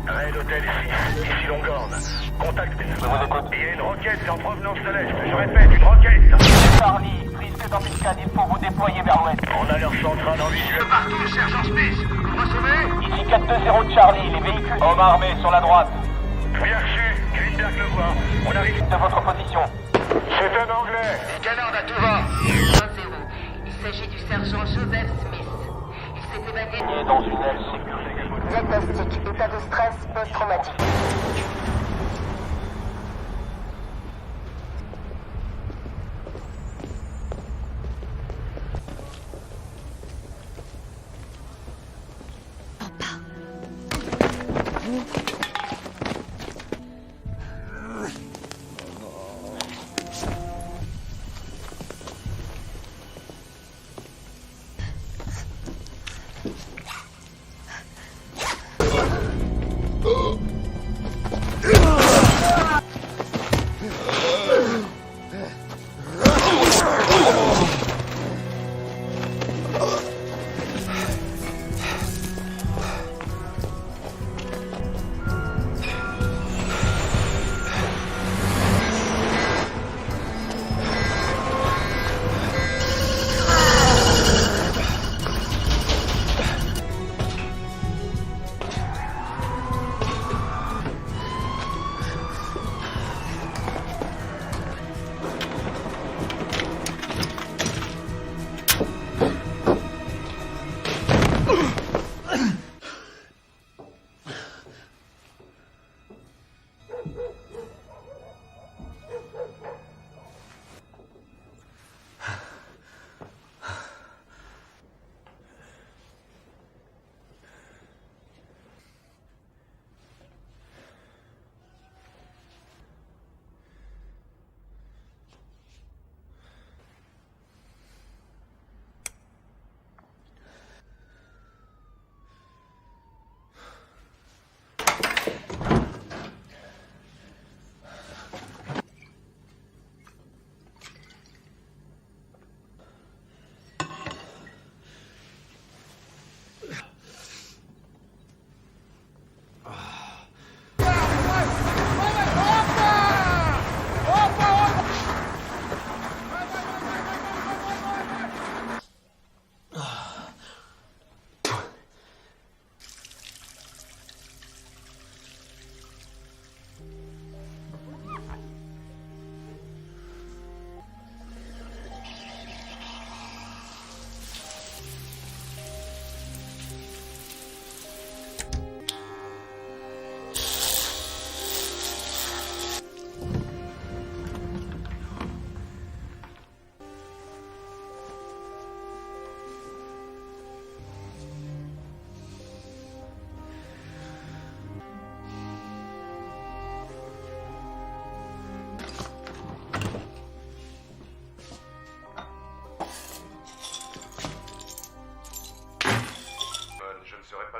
Raid Hôtel 6, ici Longhorn. Contactez. Je vous écoute. Il y a une roquette en provenance de l'Est. Je répète, une roquette. Charlie, prise de d'embuscade, il faut vous déployer vers l'ouest. On a leur centrale en visuel. Partout, sergent Smith. Vous recevez? Ici 420 de Charlie, les véhicules. Hommes armés sur la droite. Bien reçu. Greenberg le voit. On arrive De votre position. C'est un anglais. Canard à tout va. 1-0. Il s'agit du sergent Joseph Smith. Il s'est évadé. Il est dans une aile sécurisée. Diagnostic. État de stress post-traumatique.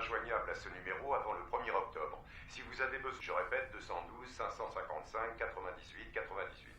Joignable à ce numéro avant le 1er octobre. Si vous avez besoin, je répète, 212 555 98 98.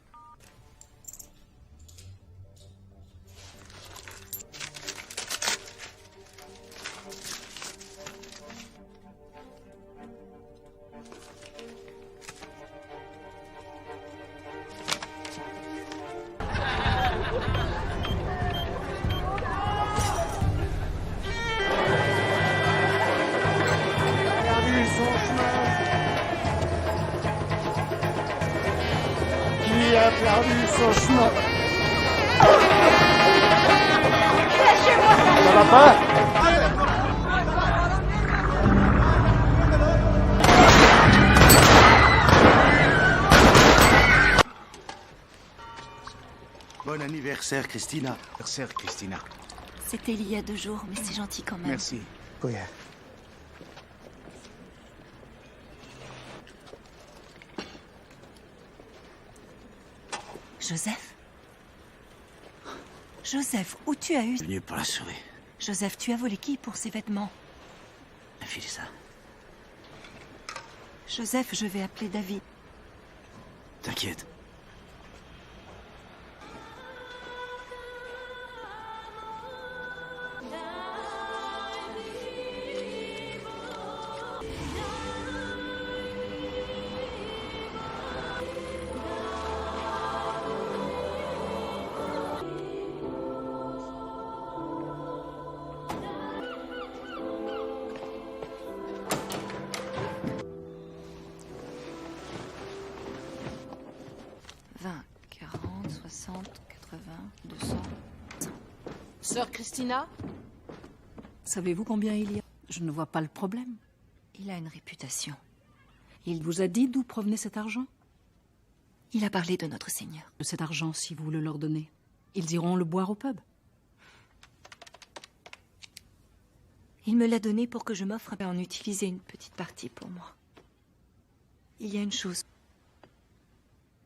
Qui a perdu son chemin? Ça va pas? Bon anniversaire, Christina. Anniversaire, Christina. C'était il y a 2 jours, mais c'est gentil quand même. Merci. Oui. Joseph? Joseph, où tu as eu... Venu pour la sauver. Joseph, tu as volé qui pour ces vêtements? Filez ça. Joseph, je vais appeler David. T'inquiète. Sœur Christina? Savez-vous combien il y a? Je ne vois pas le problème. Il a une réputation. Il vous a dit d'où provenait cet argent? Il a parlé de notre Seigneur. De cet argent, si vous le leur donnez, ils iront le boire au pub. Il me l'a donné pour que je m'offre à en utiliser une petite partie pour moi. Il y a une chose.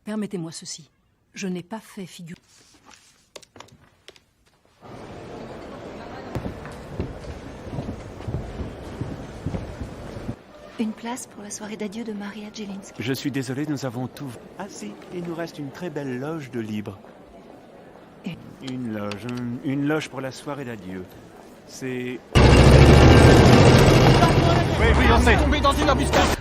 Permettez-moi ceci. Je n'ai pas fait figure... Une place pour la soirée d'adieu de Maria Jelinski. Je suis désolé, nous avons tout... Ah si, il nous reste une très belle loge de libre. Une loge pour la soirée d'adieu. C'est... Oui, on sait. Tombé dans une embuscade.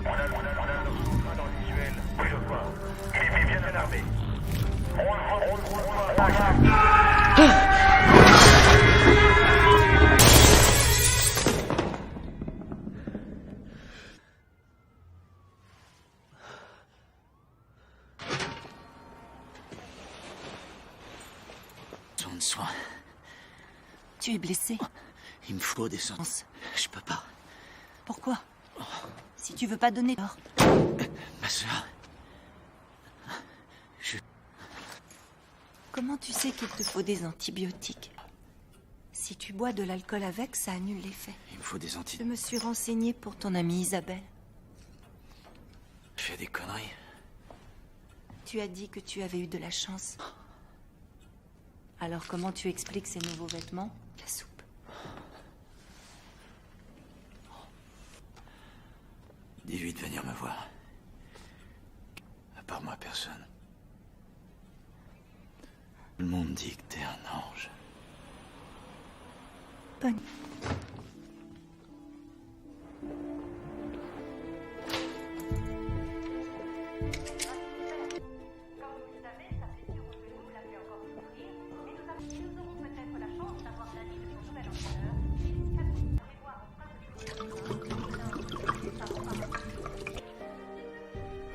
On a le dans le visuel. Oui, je vois. Il est bien armé. Besoin de soins. Tu es blessé. Il me faut des sens. Je peux pas. Pourquoi? Si tu veux pas donner l'or. Ma sœur... Comment tu sais qu'il te faut des antibiotiques? Si tu bois de l'alcool avec, ça annule l'effet. Il me faut des Je antibiotiques. me suis renseignée pour ton amie Isabelle. Je fais des conneries. Tu as dit que tu avais eu de la chance. Alors comment tu expliques ces nouveaux vêtements? La soupe. Dis-lui de venir me voir. À part moi, personne. Tout le monde dit que t'es un ange. Bonne.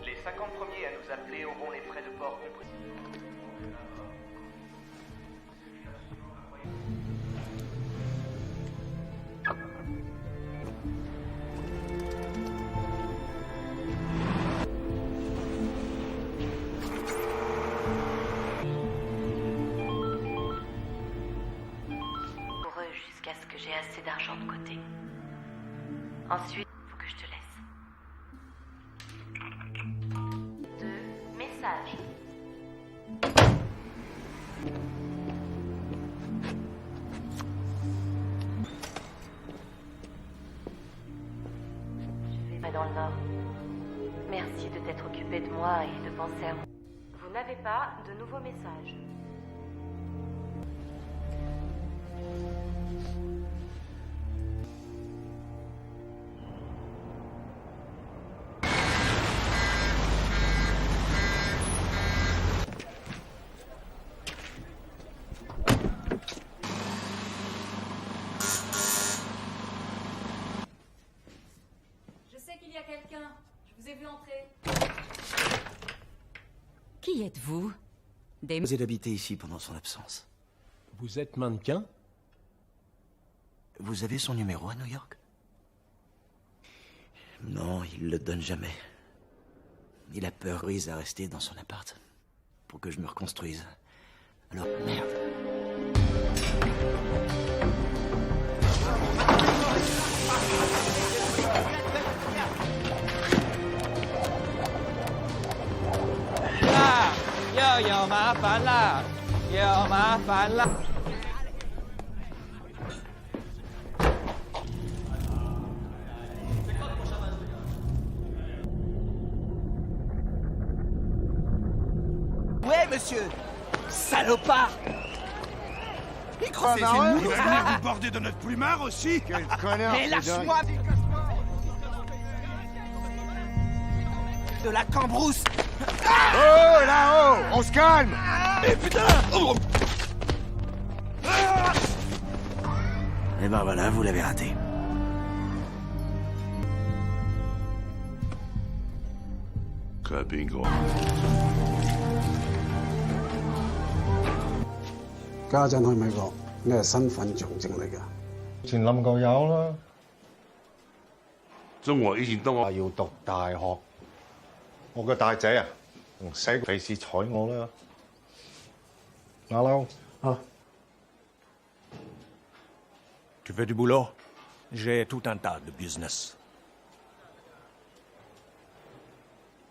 Les 50 premiers à nous appeler auront les frais de port compris. Pour eux jusqu'à ce que j'ai assez d'argent de côté. Ensuite, faut que je te laisse. 2 messages. Je vais dans le nord. Merci de t'être occupé de moi et de penser à moi. Vous n'avez pas de nouveaux messages. Je sais qu'il y a quelqu'un. Je vous ai vu entrer. Qui êtes-vous? Des... Osé d'habiter ici pendant son absence. Vous êtes mannequin? Vous avez son numéro à New York? Non, il le donne jamais. Il a peur, Ruiz, à rester dans son appart. Pour que je me reconstruise. Alors, merde.有麻烦啦，有麻烦啦。Ouais, monsieur. Salopard. Il croit C'est nous. Il va venir vous border de notre plumard aussi. Quel connard. Mais lâche-moi. de la cambrousse. Oh, là-haut! On se calme! Eh putain! Et ben voilà, vous l'avez raté. Bingo. 家陣去美國，你係身份象徵嚟㗎。前冧過有啦。中國以前都話要讀大學，我個大仔啊，唔使費事睬我啦。馬騮啊 Tu fais du boulot? J'ai tout un tas de business.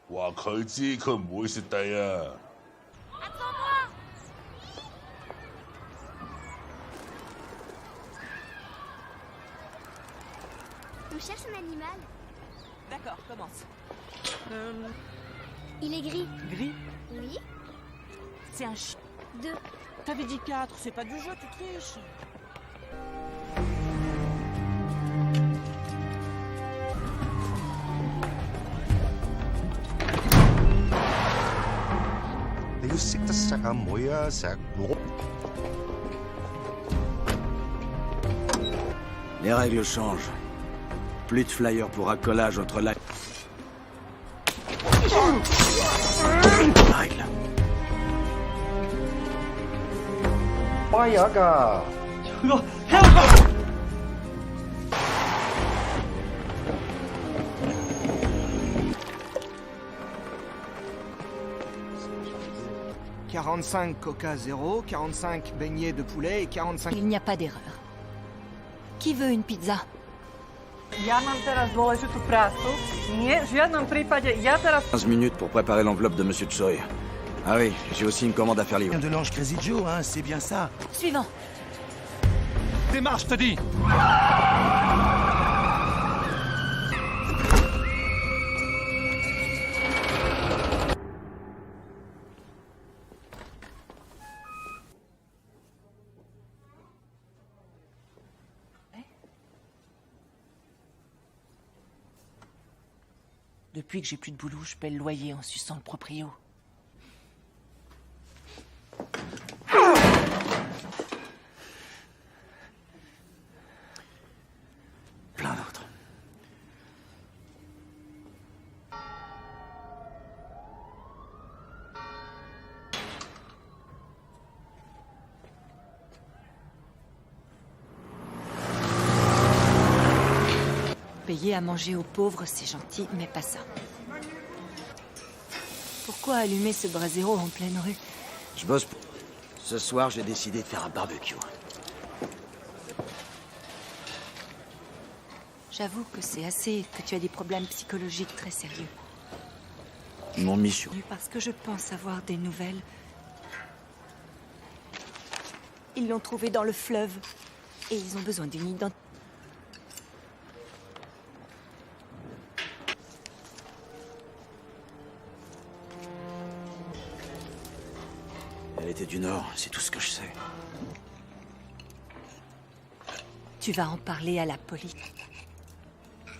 話佢知，佢唔會蝕底啊！ On cherche un animal. D'accord, commence. Il est gris. Gris? Oui. C'est un chien. 2. T'avais dit 4, c'est pas du jeu, tu triches. Les règles changent. Plus de flyers pour accolage entre la... Règle. Pas yaga. « 45 Coca 0, 45 beignets de poulet et 45... » Il n'y a pas d'erreur. Qui veut une pizza? Ja mam teraz dôležitú prácu. Nie, v žiadnom prípade. Ja teraz... 15 minutes pour préparer l'enveloppe de Monsieur Choi. Ah oui, j'ai aussi une commande à faire livrer. De l'ange Crazy Joe, hein, c'est bien ça. Suivant. Démarche, je te dis. Depuis que j'ai plus de boulot, je paie le loyer en suçant le proprio. Plein d'autres. Payer à manger aux pauvres, c'est gentil, mais pas ça. Pourquoi allumer ce brasero en pleine rue? Je bosse pour... Ce soir, j'ai décidé de faire un barbecue. J'avoue que c'est assez que tu as des problèmes psychologiques très sérieux. Mon mission. Parce que je pense avoir des nouvelles. Ils l'ont trouvé dans le fleuve. Et ils ont besoin d'une identité. Elle était du Nord, c'est tout ce que je sais. Tu vas en parler à la police.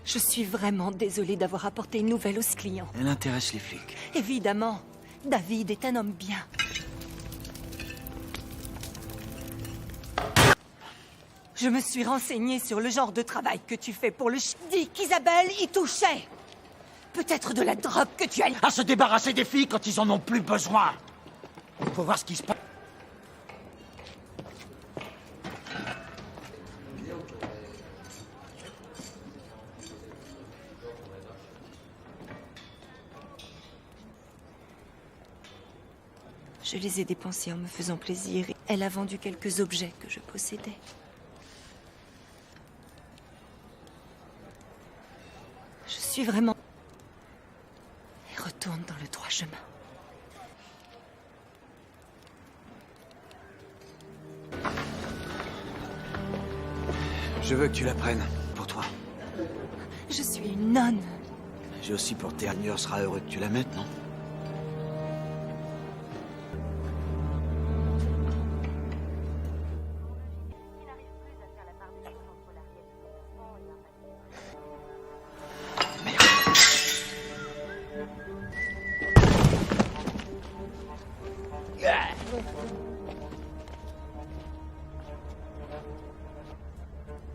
Je suis vraiment désolée d'avoir apporté une nouvelle aux clients. Elle intéresse les flics. Évidemment, David est un homme bien. Je me suis renseignée sur le genre de travail que tu fais pour le Dis qu'Isabelle y touchait. Peut-être de la drogue que tu as... À se débarrasser des filles quand ils en ont plus besoin. Faut voir ce qui se passe. Je les ai dépensés en me faisant plaisir. Elle a vendu quelques objets que je possédais. Je suis vraiment... Et retourne dans le droit chemin. Je veux que tu la prennes, pour toi. Je suis une nonne. J'ai aussi pour Ternier sera heureux que tu la mettes, non?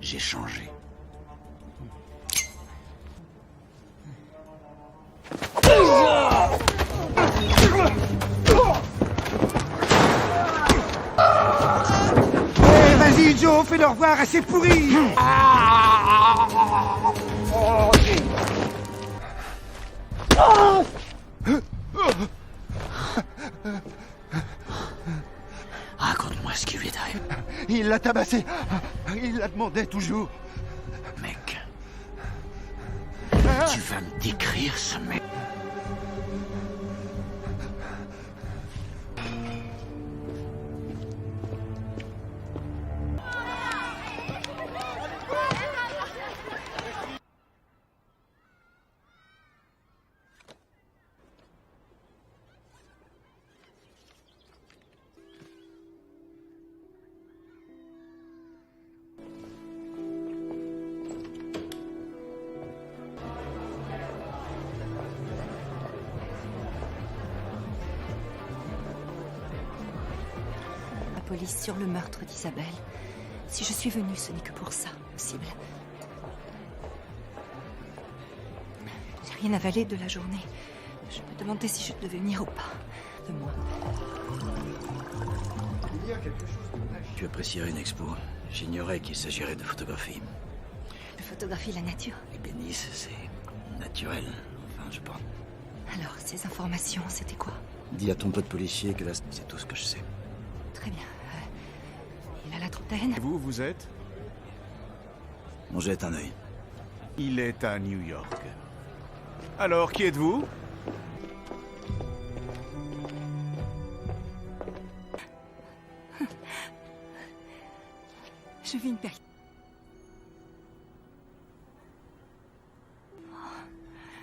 J'ai changé. Eh, vas-y, Joe, fais-leur voir, assez pourri. Raconte-moi ce qui lui est arrivé. Il l'a tabassé. Il la demandait toujours. Mec. Tu vas me décrire ce mec. La police sur le meurtre d'Isabelle. Si je suis venue, ce n'est que pour ça, possible. J'ai rien avalé de la journée. Je me demandais si je devais venir ou pas. De moi. Il y a quelque chose de... Tu apprécierais une expo. J'ignorais qu'il s'agirait de photographie. Je photographie la nature. L'ébénisme, c'est naturel. Enfin, je pense. Alors, ces informations, c'était quoi? Dis à ton pote policier que là, c'est tout ce que je sais. Très bien. Il a la trentaine. Vous, vous êtes? On jette un œil. Il est à New York. Alors, qui êtes-vous? Je vis une période.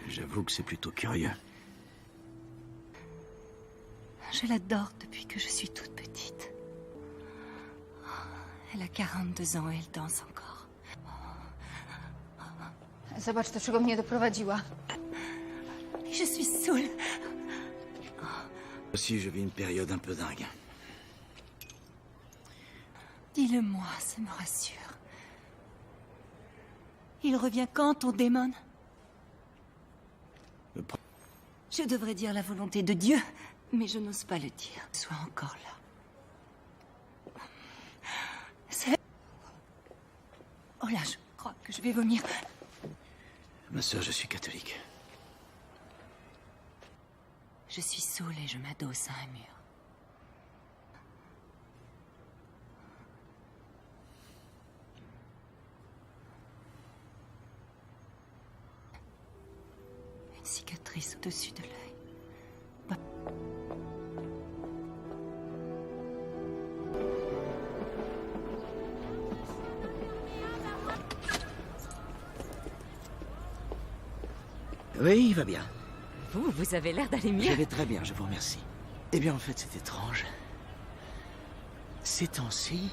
J'avoue que c'est plutôt curieux. Je l'adore depuis que je suis toute petite. Elle a 42 ans et elle danse encore. Zobacz, do czego mnie doprowadziła. Je suis saoule. Aussi, je vis une période un peu dingue. Dis-le-moi, ça me rassure. Il revient quand, ton démon? Je devrais dire la volonté de Dieu, mais je n'ose pas le dire. Sois encore là. C'est... Oh là, je crois que je vais vomir. Ma sœur, je suis catholique. Je suis saoule et je m'adosse à un mur. Une cicatrice au-dessus de l'œil. Oui, il va bien. Vous avez l'air d'aller mieux. Je vais très bien, je vous remercie. Eh bien, en fait, c'est étrange. Ces temps-ci...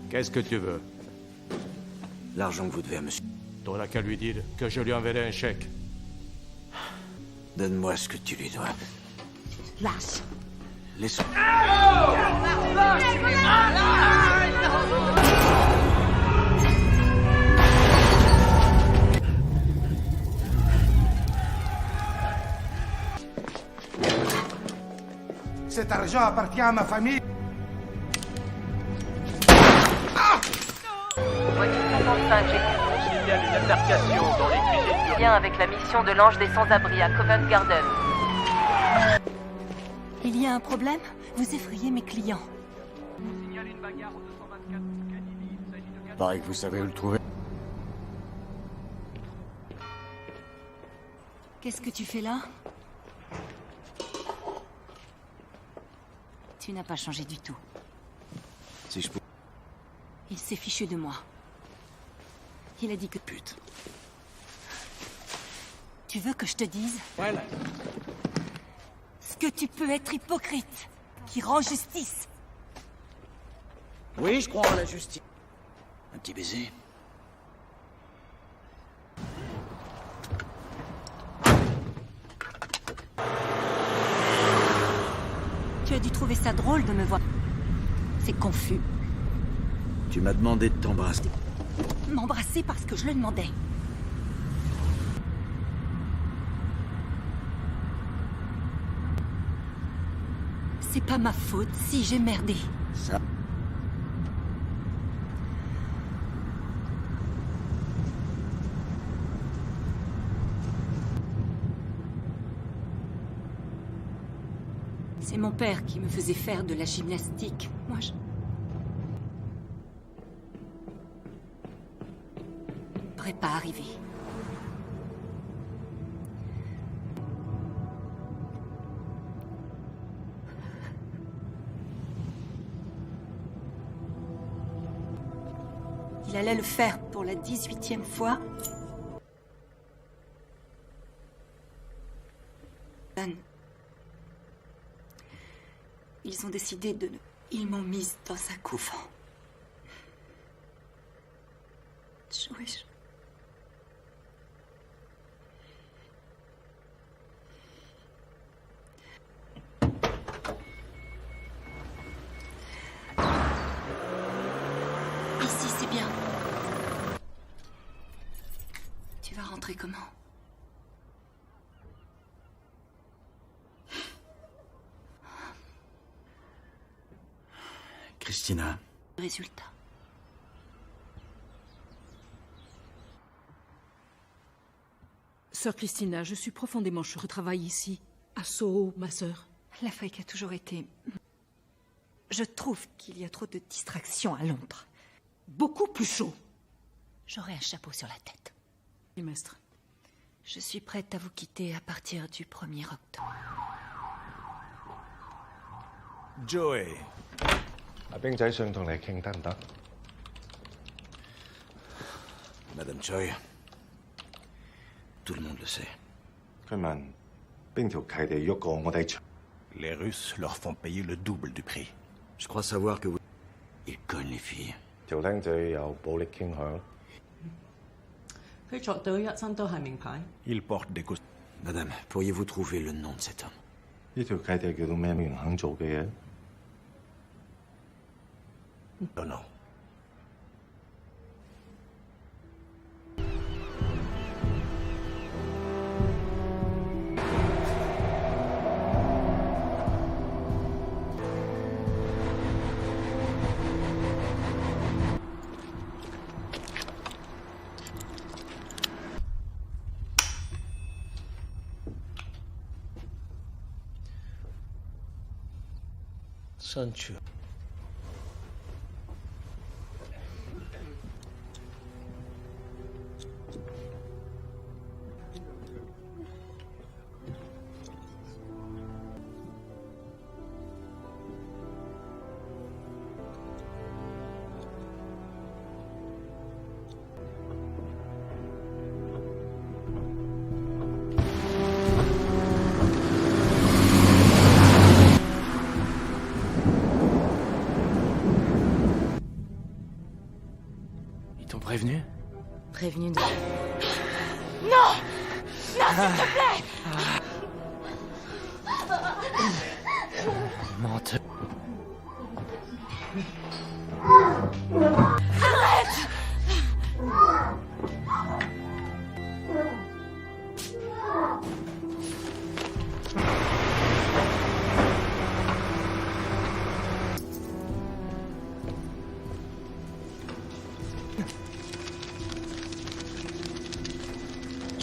Qu'est-ce que tu veux? L'argent que vous devez à monsieur. T'auras qu'à lui dire que je lui enverrai un chèque. Donne-moi ce que tu lui dois. Lâche. Laisse... Cet argent appartient à ma famille. Voiture 55, j'ai signale une altercation dans les cuisines du... lien avec la mission de l'Ange des Sans-Abri à Covent Garden. Il y a un problème? Vous effrayez mes clients. On signale une bagarre au 224 Kennedy. Il s'agit de... Paraît que vous savez où le trouver. Qu'est-ce que tu fais là? Tu n'as pas changé du tout. Si je peux... Il s'est fichu de moi. Il a dit que... Pute. Tu veux que je te dise? Voilà. Ce que tu peux être hypocrite, qui rend justice. Oui, je crois en la justice. Un petit baiser. dû trouver ça drôle de me voir. C'est confus. Tu m'as demandé de t'embrasser. M'embrasser parce que je le demandais. C'est pas ma faute si j'ai merdé. Ça... C'est mon père qui me faisait faire de la gymnastique. Moi, je... n'aurais pas arrivé. Il allait le faire pour la 18e fois. Ils ont décidé de... Ils m'ont mise dans un couvent. Ici, c'est bien. Tu vas rentrer comment? Christina. Résultat. Sœur Christina, je suis profondément choquée. Je travaille ici, à Soho, ma sœur. L'Afrique a toujours été... Je trouve qu'il y a trop de distractions à Londres. Beaucoup plus chaud. J'aurai un chapeau sur la tête. Trimestre. Je suis prête à vous quitter à partir du 1er octobre. Joey. 阿兵仔想同你傾得唔得？ Madame Choi, tout le monde le sait. 佢問邊條契地喐過我哋場？ Les Russes leur font payer le double du prix. Je crois savoir que vous... Ils cognent les filles. 條僆仔有暴力傾向。佢着到一身都係名牌。 Ils portent des costumes. Madame, pourriez-vous trouver le nom de cet homme? 呢條契地叫到咩人肯做嘅嘢？ Non, non. Sancho. Prévenu? Prévenu de... Non! Non, s'il te plaît! Menteur. Arrête!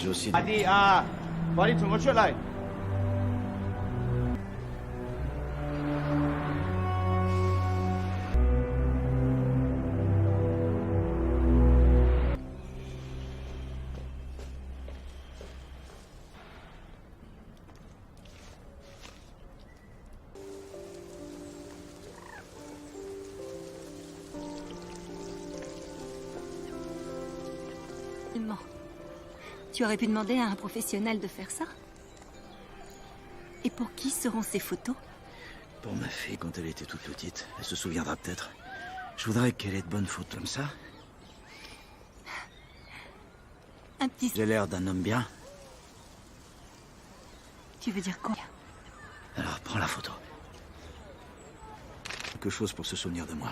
Aussi... 快啲啊！快啲同我出嚟！ Tu aurais pu demander à un professionnel de faire ça? Et pour qui seront ces photos? Pour ma fille, quand elle était toute petite. Elle se souviendra peut-être. Je voudrais qu'elle ait de bonnes photos comme ça. Un petit... J'ai l'air d'un homme bien. Tu veux dire quoi? Alors, prends la photo. quelque chose pour se souvenir de moi.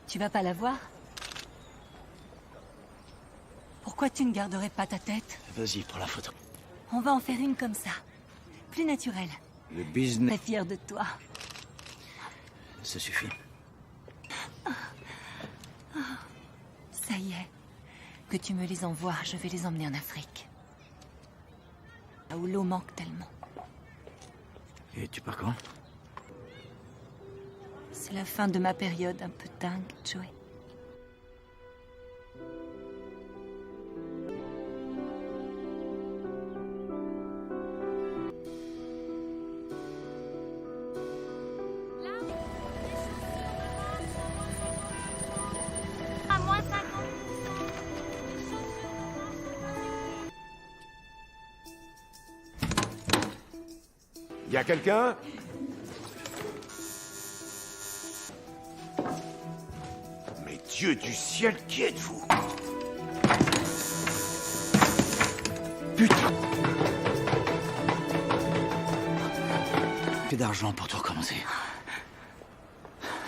Tu vas pas la voir? Pourquoi tu ne garderais pas ta tête? Vas-y, prends la photo. On va en faire une comme ça. Plus naturelle. Le business... Très fière de toi. Ça suffit. Ça y est. Que tu me les envoies, je vais les emmener en Afrique. Là où l'eau manque tellement. Et tu pars quand? C'est la fin de ma période un peu dingue, Joey. À moins 50. Y a quelqu'un? Mais Dieu du ciel, qui êtes-vous? Putain! Fais d'argent pour tout recommencer.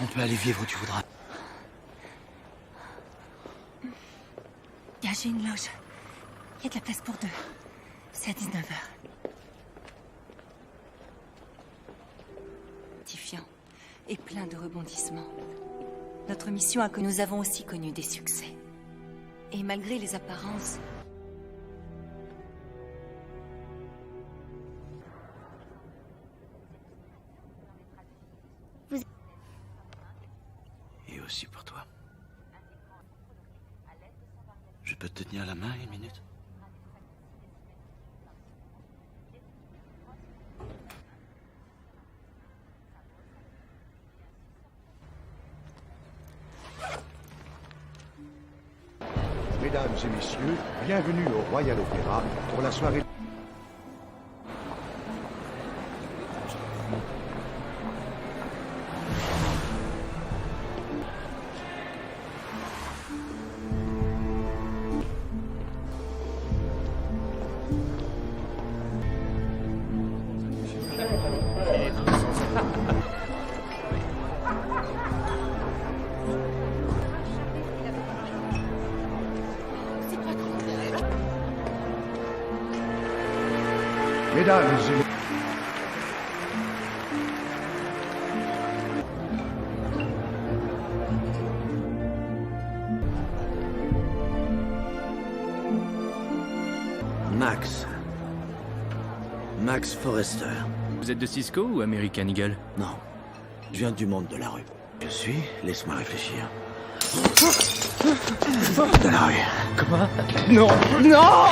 On peut aller vivre où tu voudras. J'ai une loge. Il y a de la place pour deux. C'est à 19h. Tifiant et plein de rebondissements. Notre mission a que nous avons aussi connu des succès. Et malgré les apparences, Et aussi pour toi. Je peux te tenir la main une minute? Mesdames et messieurs, bienvenue au Royal Opéra pour la soirée. Mesdames et messieurs. Max. Max Forrester. Vous êtes de Cisco ou American Eagle? Non. Je viens du monde de la rue. Je suis... Laisse-moi réfléchir. De la rue. Quoi? Non. Non.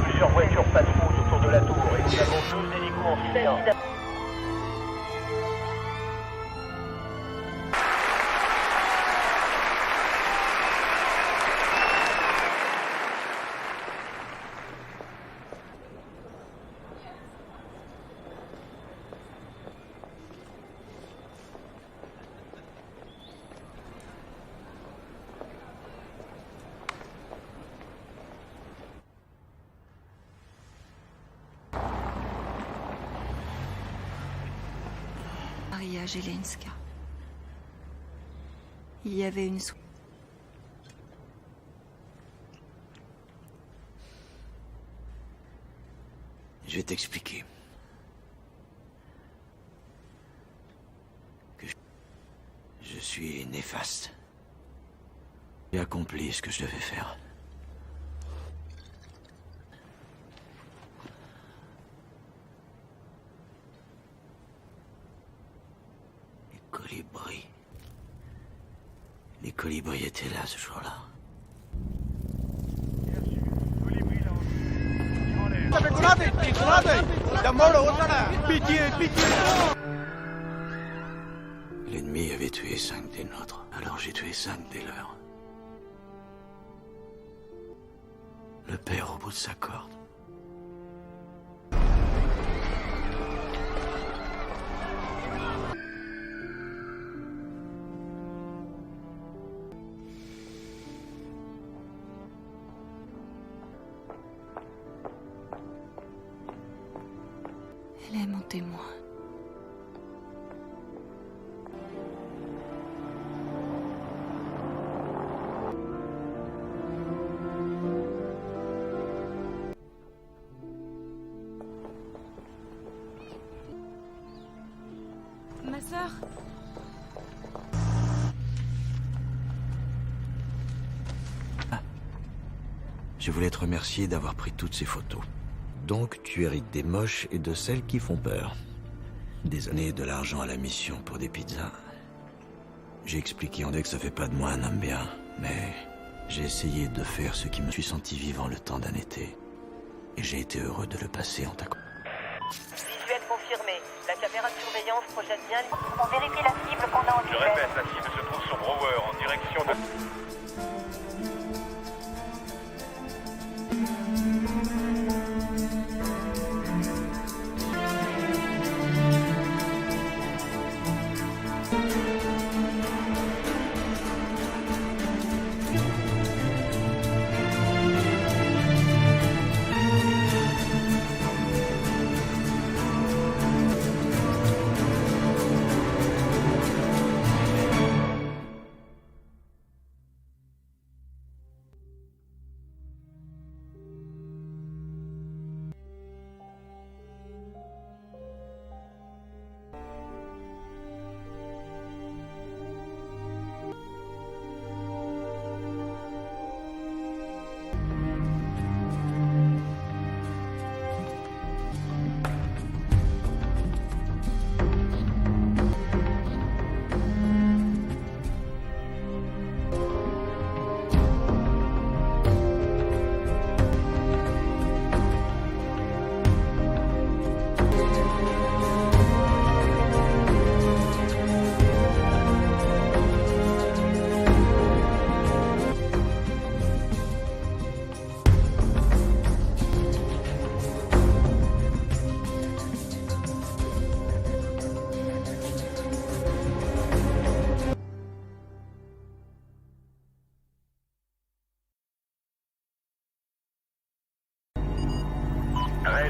Plusieurs voitures patrouillent autour de la tour et nous avons 12 hélicos amphibiens. Maria Jelenska. Il y avait une... Je vais t'expliquer. Que je suis néfaste. J'ai accompli ce que je devais faire. Colibri. Les colibris étaient là ce jour-là. L'ennemi avait tué 5 des nôtres, alors j'ai tué 5 des leurs. Le père au bout de sa corde. témoin. Ma sœur. Je voulais te remercier d'avoir pris toutes ces photos. Donc, tu hérites des moches et de celles qui font peur. Des années et de l'argent à la mission pour des pizzas. J'ai expliqué en que ça fait pas de moi un homme bien, mais j'ai essayé de faire ce qui me suis senti vivant le temps d'un été. Et j'ai été heureux de le passer en ta compagnie. Visuel confirmé. La caméra de surveillance projette bien. On vérifie la cible qu'on a en Je répète, la cible se trouve sur Brower en direction de...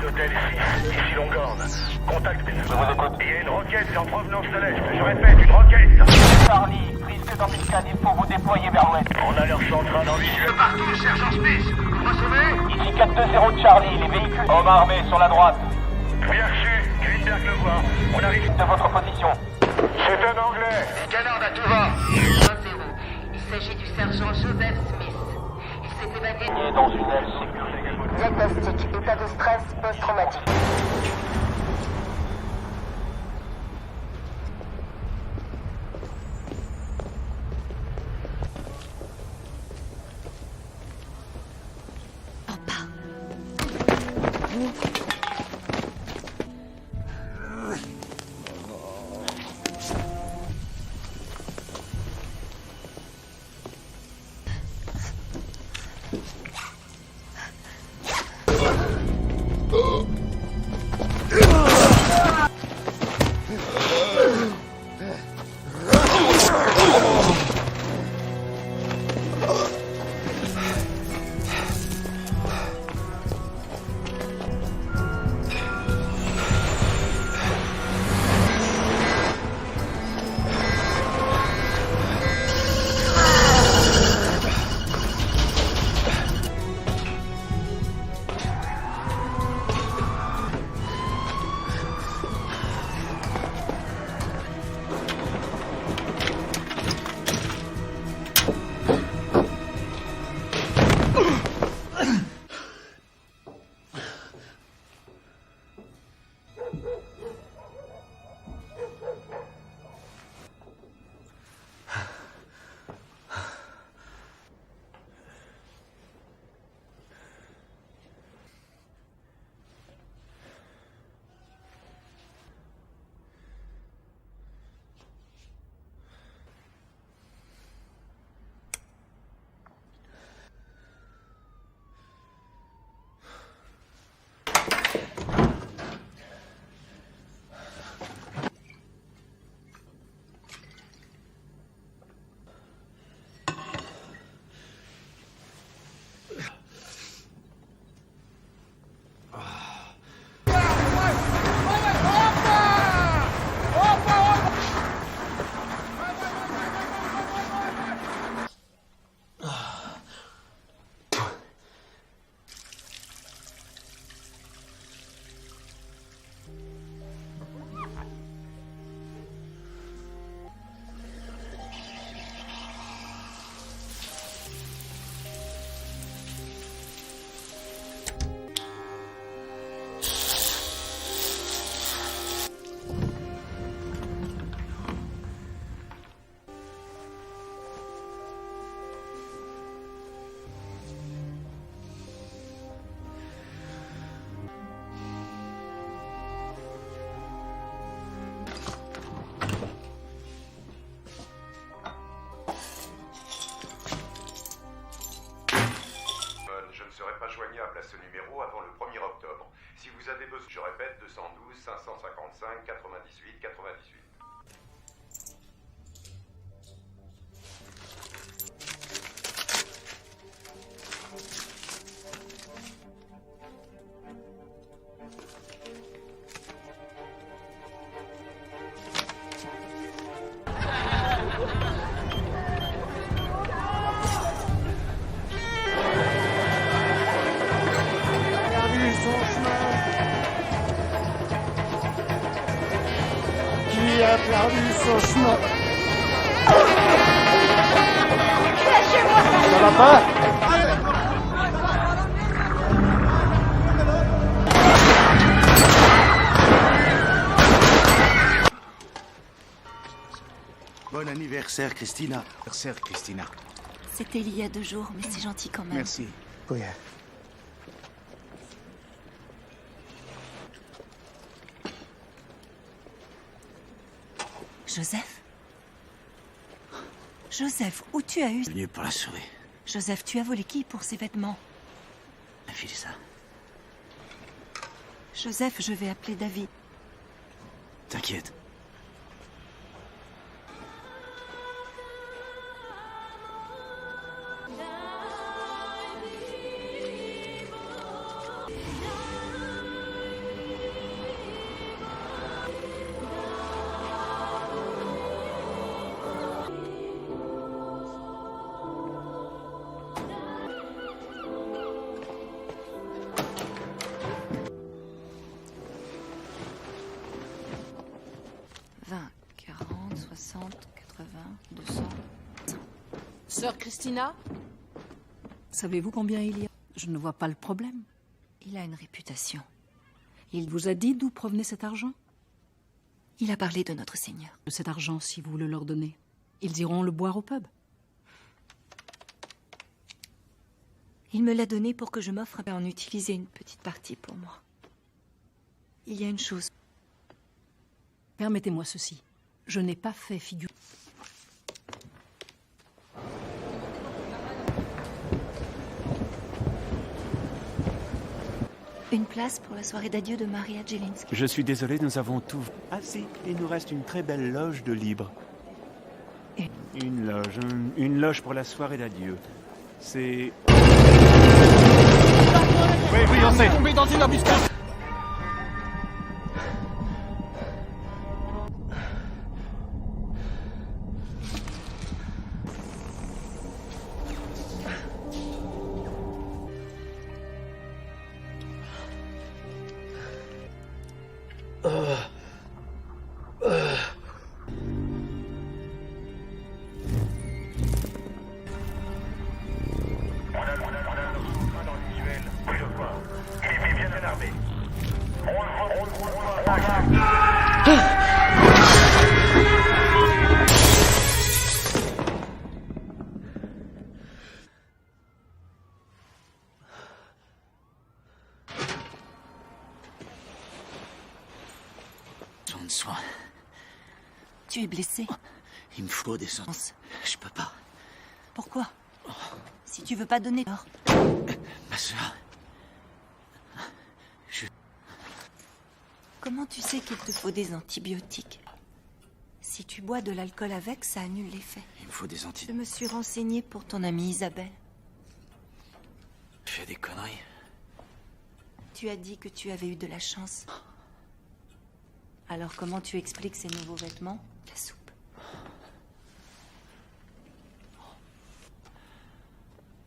L'hôtel ici Longhorn. Contact des feux. Il y a une roquette en provenance de l'Est. Je répète, une roquette. Charlie, risque d'embuscade, il faut vous déployer vers l'ouest. On a leur centrale en visuel. Partout, sergent Smith. Vous me recevez? Ici 420 Charlie, les véhicules. Hommes armés sur la droite. Bien reçu. Greenberg le voit. On arrive de votre position. C'est un Anglais. Il canarde à tout va. 1-0. Il s'agit du sergent Joseph Smith. Il s'est évadé. Il est dans une aile sécurisée. Diagnostic, état de stress post-traumatique. Si vous avez besoin, je répète, 212 555 98 98. Qui a perdu son chemin? Ça va pas? Bon anniversaire, Christina. Anniversaire, Christina. C'était il y a 2 jours, mais c'est gentil quand même. Merci. Oui. Joseph? Joseph, où tu as eu... Venu pour la sauver. Joseph, tu as volé qui pour ces vêtements? Filez ça. Joseph, je vais appeler David. T'inquiète. Sœur Christina? Savez-vous combien il y a? Je ne vois pas le problème. Il a une réputation. Il vous a dit d'où provenait cet argent? Il a parlé de notre Seigneur. De cet argent, si vous le leur donnez, ils iront le boire au pub. Il me l'a donné pour que je m'offre à en utiliser une petite partie pour moi. Il y a une chose. Permettez-moi ceci. Je n'ai pas fait figure... Une place pour la soirée d'adieu de Maria Jelinski. Je suis désolé, nous avons tout... Ah si, il nous reste une très belle loge de libre. Une loge pour la soirée d'adieu. C'est... Oui, on sait. Tombé dans une embuscade. Soin. Tu es blessé? Il me faut des sens. Je peux pas. Pourquoi? Si tu veux pas donner... Alors... Ma sœur... Comment tu sais qu'il te faut des antibiotiques? Si tu bois de l'alcool avec, ça annule l'effet. Il me faut des antibiotiques. Je me suis renseignée pour ton amie Isabelle. Tu fais des conneries. Tu as dit que tu avais eu de la chance. Alors comment tu expliques ces nouveaux vêtements? La soupe.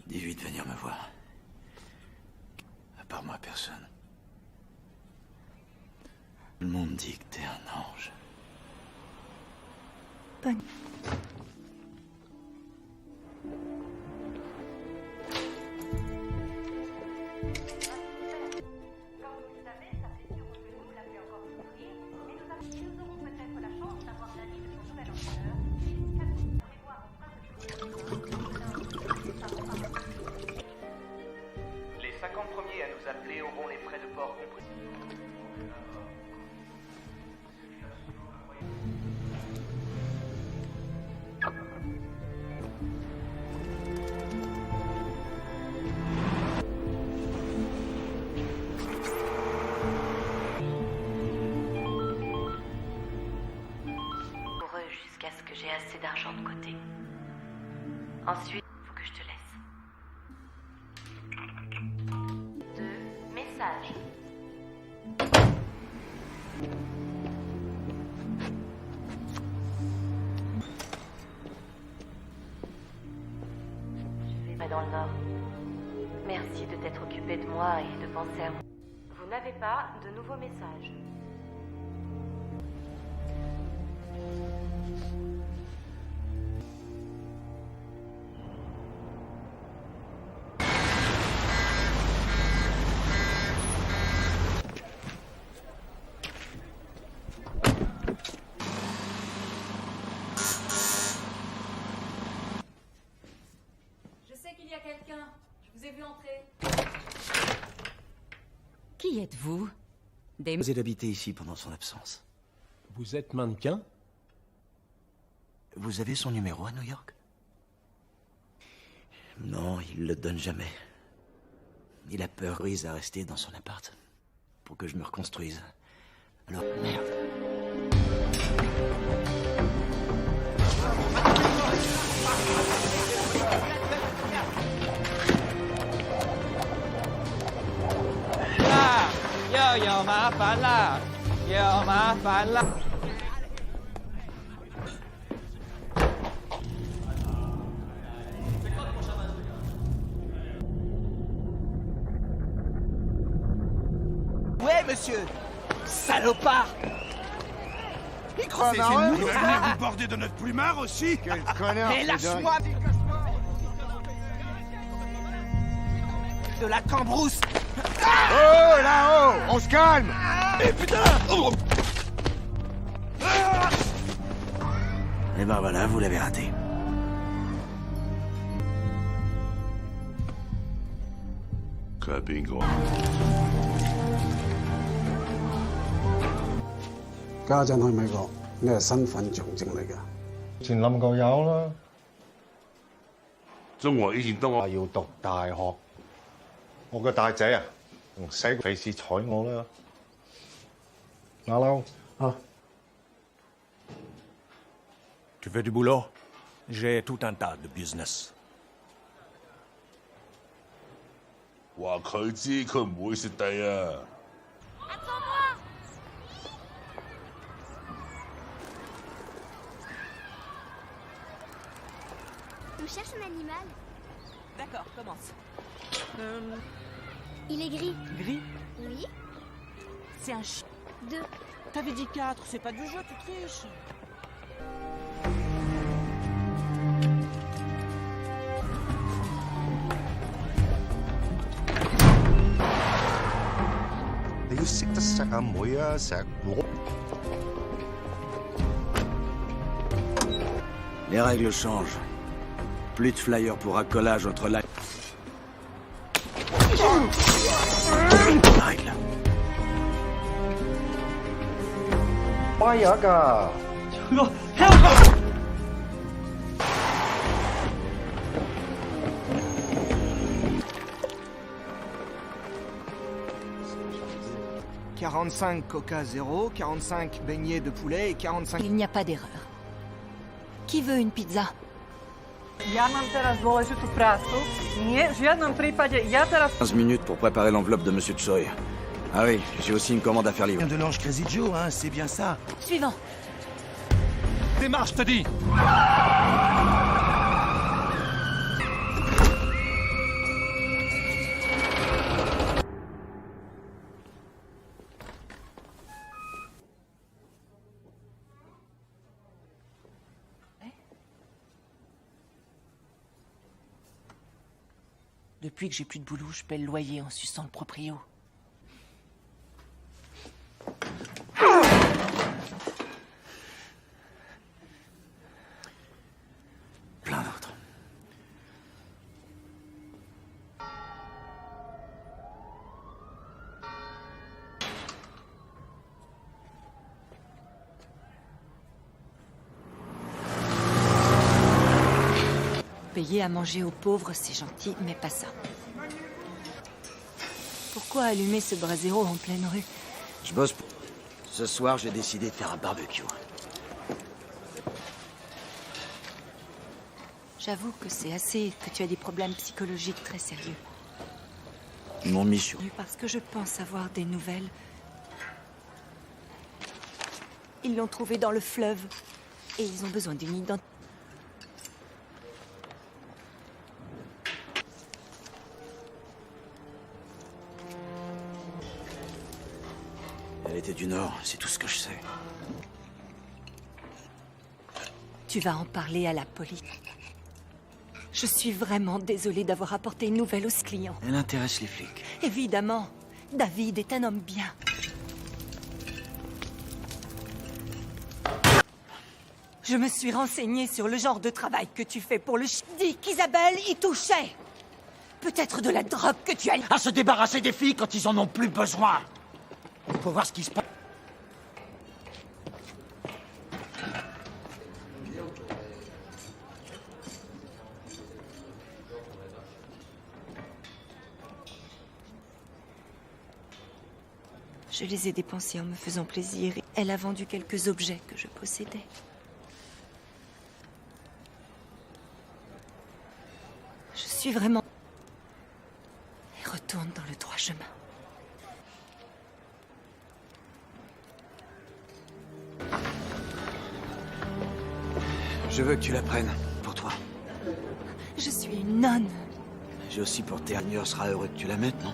Dis-lui de venir me voir. À part moi, personne. Tout le monde dit que t'es un ange. Bonne. Les 50 premiers à nous appeler auront les frais de port compris. assez d'argent de côté. Ensuite, faut que je te laisse. 2 messages. Je vais dans le nord. Merci de t'être occupé de moi et de penser à moi. Vous n'avez pas de nouveaux messages. Je sais qu'il y a quelqu'un. Je vous ai vu entrer. Qui êtes-vous? Vous êtes habité ici pendant son absence. Vous êtes mannequin? Vous avez son numéro à New York? Non, il le donne jamais. Il a peur Reese à rester dans son appart. Pour que je me reconstruise. Alors, merde.有麻烦啦，有麻烦啦。 Ouais, monsieur. Salopard. Il croit C'est une vous venir vous border de notre plumard aussi? Quel connard. Mais lâche-moi. De la cambrousse. Oh, là-haut! On se calme! Eh putain! Et ben voilà, vous l'avez raté. Bingo. 家陣去美國，你係身份象徵嚟㗎。前冧過有啦。中國以前當我話要讀大學，我個大仔啊，唔使費事睬我啦。馬騮啊 Tu veux du boulot? J'ai tout un tas de business. 話佢知佢唔會蝕底啊！ On cherche un animal. D'accord, commence. Il est gris. Gris? Oui. C'est un chien. 2. T'avais dit 4, c'est pas du jeu, tu triches. Les règles changent. Plus de flyers pour accolage entre la... Règle. Yaga. « 45 Coca 0, 45 beignets de poulet et 45... » Il n'y a pas d'erreur. Qui veut une pizza? Ja mám teraz dôležitú prácu. Nie, v žiadnom prípade. Ja teraz... 15 minutes pour préparer l'enveloppe de Monsieur Choi. Ah oui, j'ai aussi une commande à faire livrer. De l'ange Crazy Joe, hein, c'est bien ça. Suivant. Démarche, t'as dit. Depuis que j'ai plus de boulot, je paie le loyer en suçant le proprio. Plein d'autres. Payer à manger aux pauvres, c'est gentil, mais pas ça. Pourquoi allumer ce brasero en pleine rue? Je bosse pour... Ce soir, j'ai décidé de faire un barbecue. J'avoue que c'est assez que tu as des problèmes psychologiques très sérieux. Mon mission. Parce que je pense avoir des nouvelles. Ils l'ont trouvé dans le fleuve. Et ils ont besoin d'une identité. Elle était du Nord, c'est tout ce que je sais. Tu vas en parler à la police. Je suis vraiment désolée d'avoir apporté une nouvelle aux clients. Elle intéresse les flics. Évidemment, David est un homme bien. Je me suis renseignée sur le genre de travail que tu fais pour le dis qu'Isabelle y touchait. Peut-être de la drogue que tu as... À se débarrasser des filles quand ils en ont plus besoin. Faut voir ce qui se passe. Je les ai dépensés en me faisant plaisir. Elle a vendu quelques objets que je possédais. Je suis vraiment... Et retourne dans le droit chemin. Je veux que tu la prennes, pour toi. Je suis une nonne. J'ai aussi pour Ternier sera heureux que tu la mettes, non?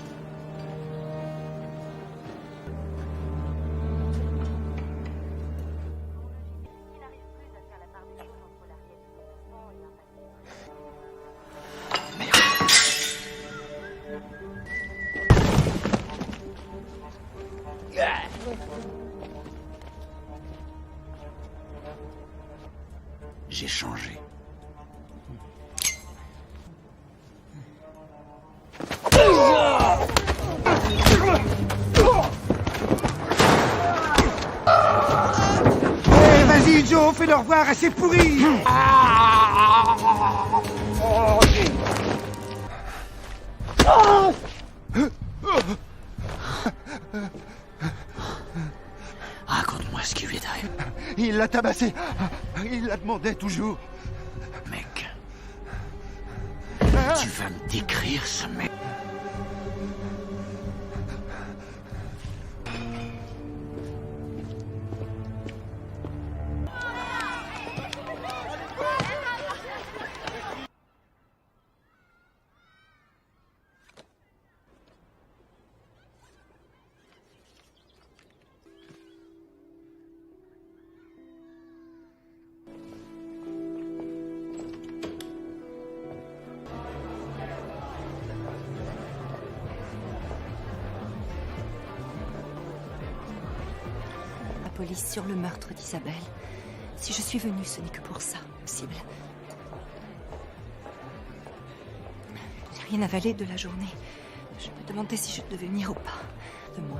J'ai changé. Hey, vas-y, Joe, fais-leur voir, c'est pourri. Raconte-moi ce qui lui est arrivé. Il l'a tabassé. Il la demandait toujours. Mec. Tu vas me décrire ce mec. Police sur le meurtre d'Isabelle. Si je suis venue, ce n'est que pour ça, possible. J'ai rien avalé de la journée. Je me demandais si je devais venir ou pas. De moi.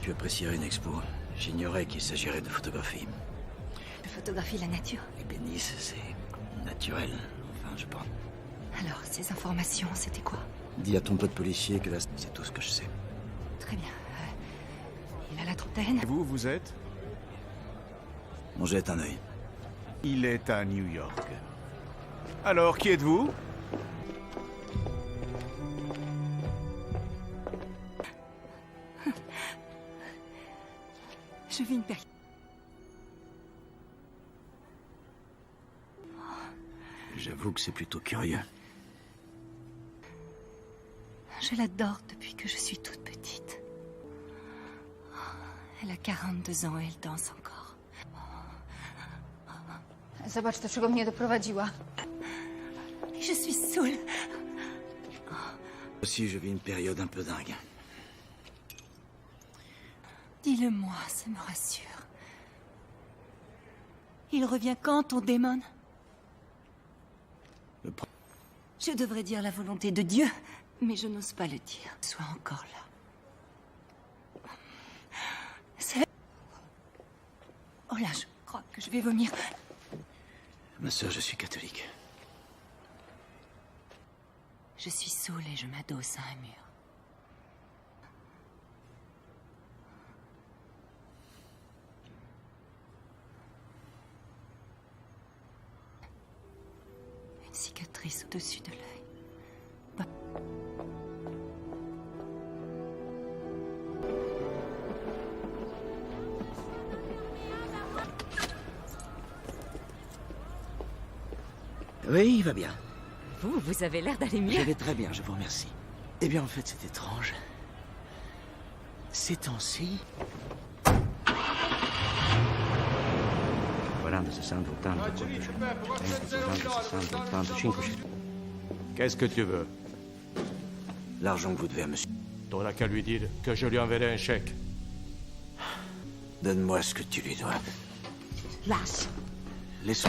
Tu apprécierais une expo. J'ignorais qu'il s'agirait de photographie. Je photographie la nature. Les bénisses, c'est naturel. Enfin, je pense. Alors, ces informations, c'était quoi? Dis à ton pote policier que là, c'est tout ce que je sais. Très bien. Il a la trentaine. Et vous, vous êtes? On jette un œil. Il est à New York. Alors, qui êtes-vous? Je vis une période. J'avoue que c'est plutôt curieux. Je l'adore depuis que je suis toute petite. Elle a 42 ans et elle danse encore. Zobacz, do czego mnie doprowadziła. Je suis saoule. Aussi, je vis une période un peu dingue. Dis-le-moi, ça me rassure. Il revient quand, ton démon? Je devrais dire la volonté de Dieu, mais je n'ose pas le dire. Sois encore là. C'est... Oh là, je crois que je vais vomir. Ma sœur, je suis catholique. Je suis saoule et je m'adosse à un mur. Une cicatrice au-dessus de l'œil. Pas... Oui, il va bien. Vous avez l'air d'aller mieux. Je vais très bien, je vous remercie. Eh bien, en fait, c'est étrange. Ces temps-ci... Qu'est-ce que tu veux? L'argent que vous devez à monsieur. T'auras qu'à lui dire que je lui enverrai un chèque. Donne-moi ce que tu lui dois. Lâche. Laisse...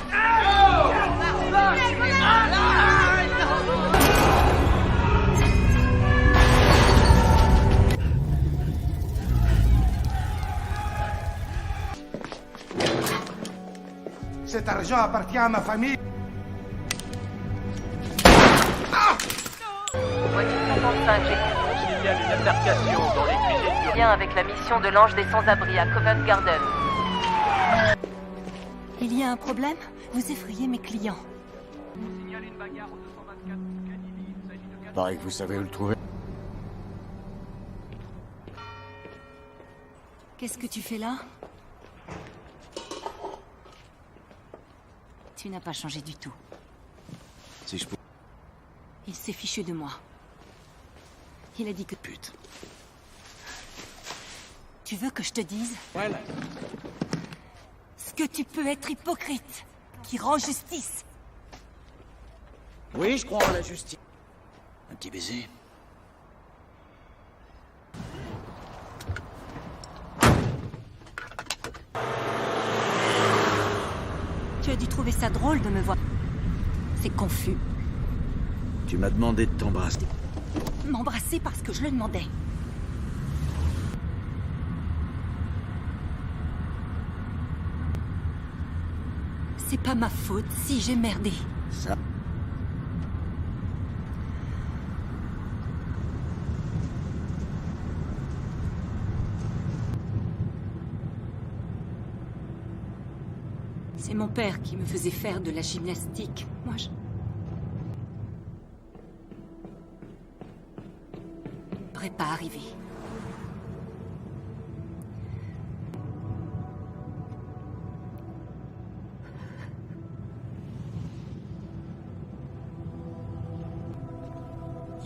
Cet argent appartient à ma famille. Voiture 55, j'ai Il y a une altercation dans les cuisines du... lien avec la mission de l'Ange des Sans-Abri à Covent Garden. Il y a un problème? Vous effrayez mes clients. Pareil que vous savez où le trouver. Qu'est-ce que tu fais là? Tu n'as pas changé du tout. Si je peux... Il s'est fichu de moi. Il a dit que... Pute. Tu veux que je te dise? Voilà. Ce que tu peux être hypocrite, qui rend justice. Oui, je crois en la justice. Un petit baiser. Tu as dû trouver ça drôle de me voir. C'est confus. Tu m'as demandé de t'embrasser. M'embrasser parce que je le demandais. C'est pas ma faute si j'ai merdé. Ça... C'est mon père qui me faisait faire de la gymnastique. Moi, je... n'aurais pas arrivé.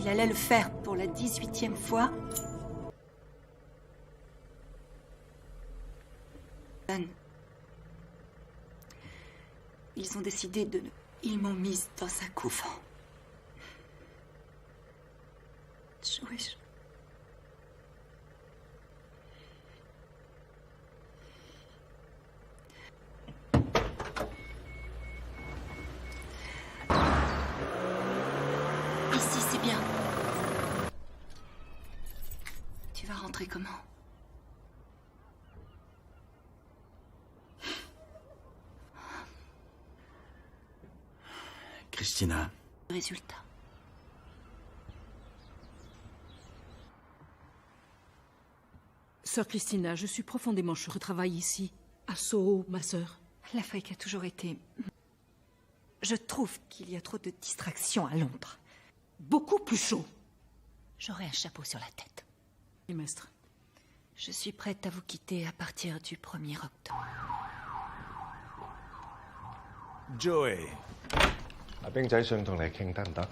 Il allait le faire pour la 18e fois. Ils ont décidé de... Ils m'ont mise dans un couvent. Joël. Ici, c'est bien. Tu vas rentrer comment? Christina. Résultat. Sœur Christina, je suis profondément choquée. Je travaille ici, à Soho, ma sœur. L'Afrique a toujours été... Je trouve qu'il y a trop de distractions à Londres. Beaucoup plus chaud. J'aurai un chapeau sur la tête. Trimestre. Je suis prête à vous quitter à partir du 1er octobre. Joey. 阿兵仔想同你傾得唔得？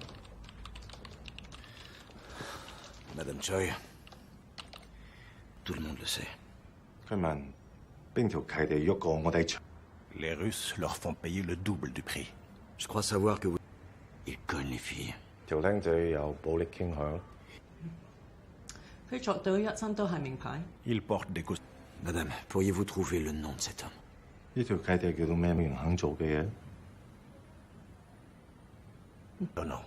Madame Choi, tout le monde le sait. 佢問邊條契地喐過我哋場？ Les Russes leur font payer le double du prix. Je crois savoir que vous... Ils cognent les filles. 條僆仔有暴力傾向。佢着到一身都係名牌。 Ils portent des costumes. Madame, pourriez-vous trouver le nom de cet homme? 呢條契地叫到咩人肯做嘅嘢？ Non, non.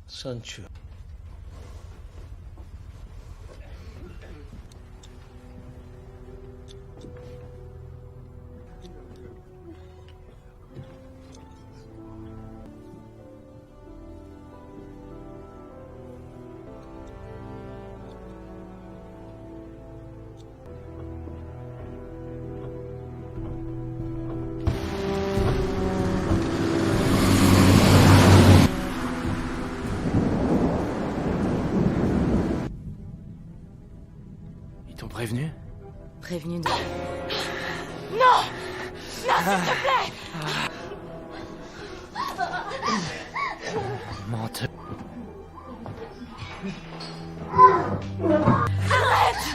Sancho. prévenu? Prévenu de... Non! Non, s'il te plaît! Menteur. Arrête!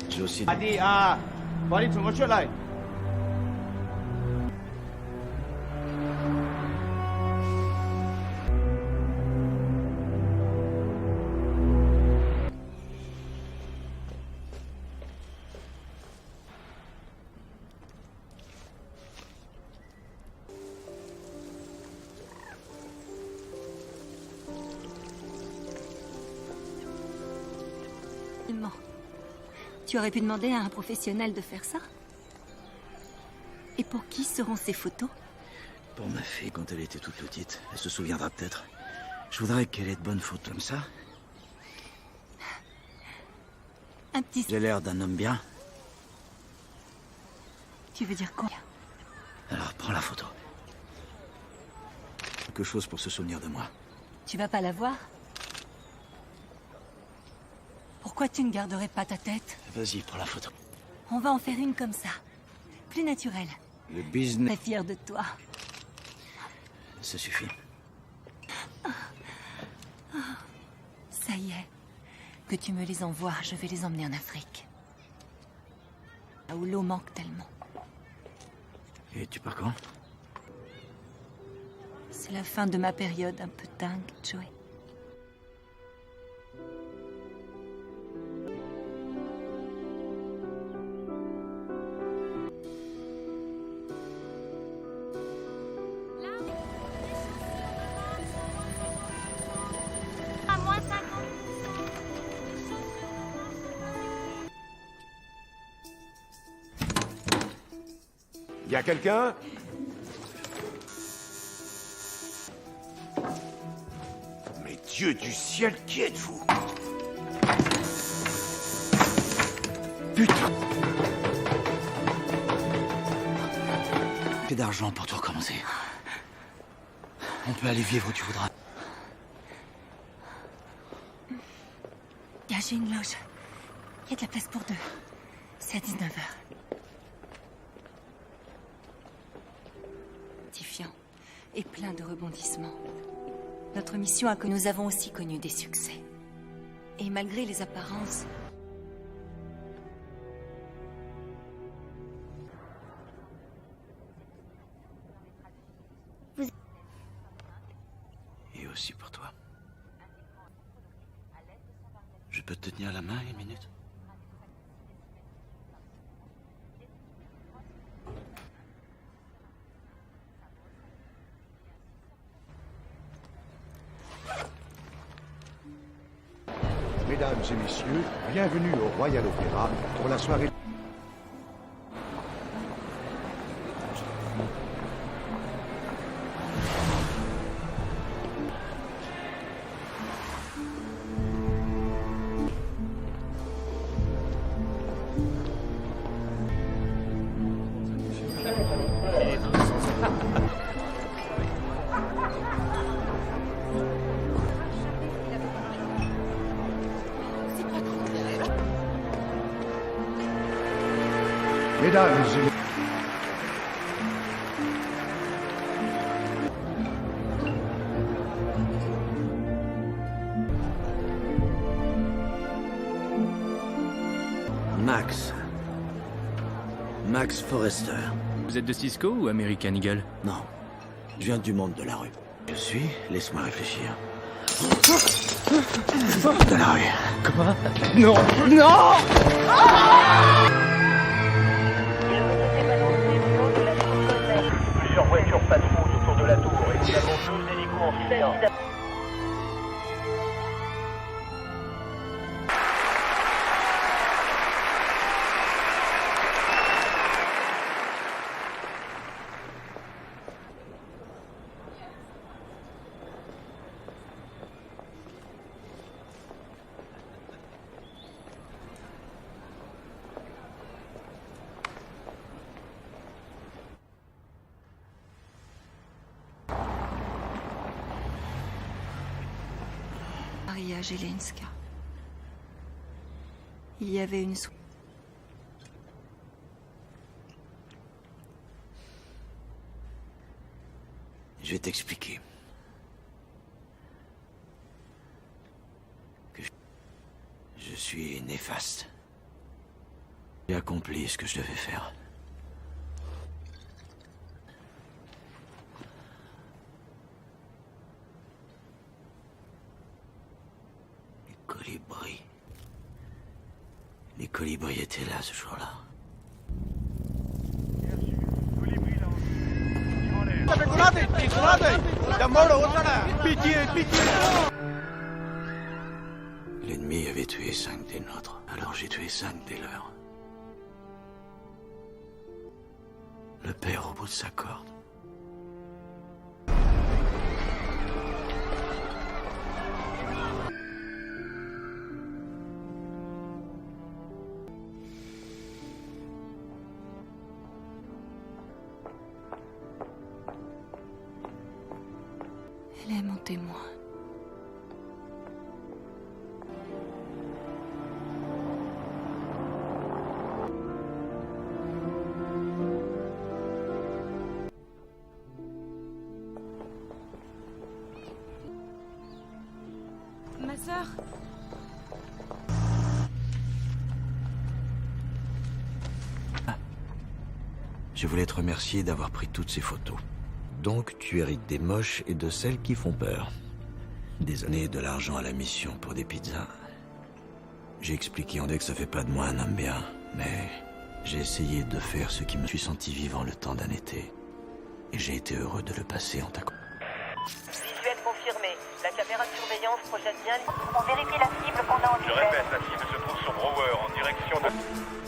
J'ai aussi... 快啲啊！快啲同我出嚟！ Tu aurais pu demander à un professionnel de faire ça? Et pour qui seront ces photos? Pour ma fille, quand elle était toute petite. Elle se souviendra peut-être. Je voudrais qu'elle ait de bonnes photos comme ça. Un petit... J'ai l'air d'un homme bien. Tu veux dire quoi? Alors, prends la photo. Quelque chose pour se souvenir de moi. Tu vas pas la voir? Pourquoi tu ne garderais pas ta tête? Vas-y, prends la photo. On va en faire une comme ça. Plus naturelle. Le business... Très fière de toi. Ça suffit. Ça y est. Que tu me les envoies, je vais les emmener en Afrique. Là où l'eau manque tellement. Et tu pars quand? C'est la fin de ma période un peu dingue, Joey. Y a quelqu'un? Mais Dieu du ciel, qui êtes-vous? Putain! J'ai d'argent pour tout recommencer. On peut aller vivre où tu voudras. J'ai une loge. Il y a de la place pour deux. C'est à 19h. Terrifiant et plein de rebondissements. Notre mission a que nous avons aussi connu des succès. Et malgré les apparences... Et aussi pour toi. Je peux te tenir la main une minute? Mesdames et messieurs, bienvenue au Royal Opéra pour la soirée... Mesdames et messieurs... Max Forrester. Vous êtes de Cisco ou American Eagle? Non. Je viens du monde de la rue. Je suis... Laisse-moi réfléchir. De la rue. Quoi? Non! Non! Plusieurs voitures patrouillent autour de la tour et nous avons 12 hélicos en fuite. mariée à Jelenska. Il y avait une Je vais t'expliquer. Que je suis néfaste. J'ai accompli ce que je devais faire. Les colibris étaient là ce jour-là. L'ennemi avait tué 5 des nôtres, alors j'ai tué 5 des leurs. Le père au bout de sa corde. Elle est mon témoin. Ma sœur. Je voulais te remercier d'avoir pris toutes ces photos. Donc, tu hérites des moches et de celles qui font peur. Des années et de l'argent à la mission pour des pizzas. J'ai expliqué en que ça fait pas de moi un homme bien, mais j'ai essayé de faire ce qui me suis senti vivant le temps d'un été. Et j'ai été heureux de le passer en ta compagnie. Visuel confirmé. La caméra de surveillance projette bien. On vérifie la cible qu'on a en visuel. Je répète, la cible se trouve sur Brower en direction de...